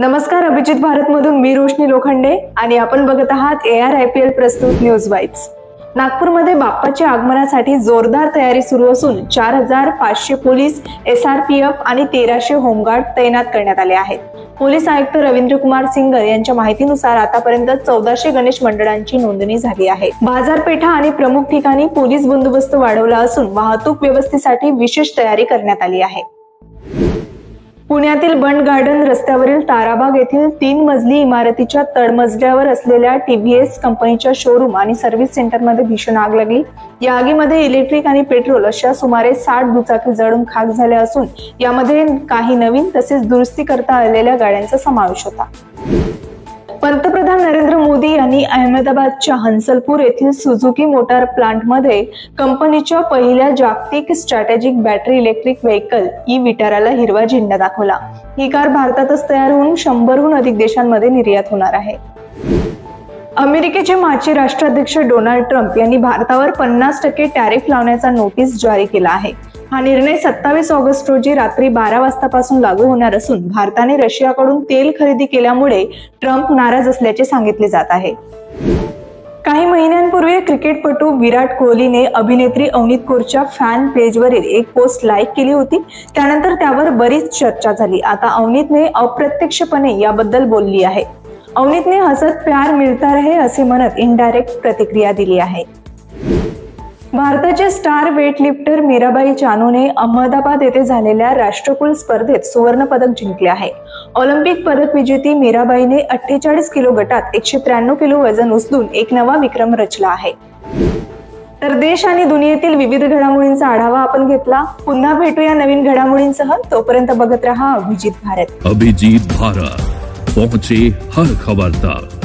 नमस्कार, अभिजित भारतमधून मी रोशनी लोखंडे आणि आपण बघत आहात ARIPL प्रस्तुत न्यूज वाइब्स। नागपूरमध्ये बाप्पाच्या आगमनासाठी जोरदार तयारी सुरू असून 4500 पोलीस, SRPF आणि 1300 होमगार्ड तैनात करण्यात आले आहेत। पोलीस आयुक्त रवींद्र कुमार सिंगर यांच्या माहितीनुसार आतापर्यंत 1400 गणेश मंडळांची नोंदणी झाली आहे। बाजारपेठा आणि प्रमुख ठिकाणी पोलीस बंदोबस्त वाढवला असून वाहतूक व्यवस्थेसाठी विशेष तयारी करण्यात आली आहे। पुण्यातील बंड गार्डन रस्त्यावरील ताराबाग येथील 3 मजली इमारतीच्या तळमजल्यावर असलेल्या TVS कंपनीच्या शोरूम आणि सर्व्हिस सेंटरमध्ये भीषण आग लागली। या आगीमध्ये इलेक्ट्रिक आणि पेट्रोल अशा सुमारे 60 दुचाकी जळून खाक झाल्या असून यामध्ये काही नवीन तसेच दुरुस्ती करता आलेल्या गाड्यांचा समावेश होता। पंतप्रधान नरेंद्र मोदी यांनी अहमदाबादच्या हंसलपूर येथील सुझुकी मोटार प्लांटमध्ये कंपनीच्या पहिल्या जागतिक स्ट्रॅटेजिक बॅटरी इलेक्ट्रिक व्हेकल ई-विटाराला हिरवा झेंडा दाखवला। ही कार भारतातच तयार होऊन 100हून अधिक देशांमध्ये निर्यात होणार आहे। अमेरिकेचे माजी राष्ट्राध्यक्ष डोनाल्ड ट्रम्प यांनी भारतावर 50% टॅरिफ लावण्याचा नोटीस जारी केला आहे। हा निर्णय 27 ऑगस्ट रोजी रात्री 12 वाजतापासून लागू होणार असून भारताने रशियाकडून तेल खरेदी केल्यामुळे ट्रम्प नाराज असल्याचे सांगितले जात आहे। काही महिन्यांपूर्वी क्रिकेटपटू विराट कोहलीने अभिनेत्री अवनीत कौरच्या फॅन पेजवरील एक पोस्ट लाईक केली होती। त्यानंतर त्यावर बरीच चर्चा झाली। आता अवनीतने अप्रत्यक्षपणे याबद्दल बोलली आहे। अवनीतने हसत प्यार मिळता रहे असे म्हणत इनडायरेक्ट प्रतिक्रिया दिली आहे। भारताचे स्टार वेटलिफ्टर मीराबाई चानूने अहमदाबाद येथे झालेल्या राष्ट्रकुल स्पर्धेत सुवर्ण पदक जिंकले आहे। ऑलिम्पिक पदक विजेती मीराबाईने 48 किलो गटात 193 किलो वजन उचलून एक नवा विक्रम रचला आहे। तर देश आणि दुनियेतील विविध घडामोडींचा आढावा आपण घेतला। पुन्हा भेटूया नवीन घडामोडींसह। तोपर्यंत बघत रहा अभिजित भारत। अभिजित भारत, पहुंचे हर खबर तक।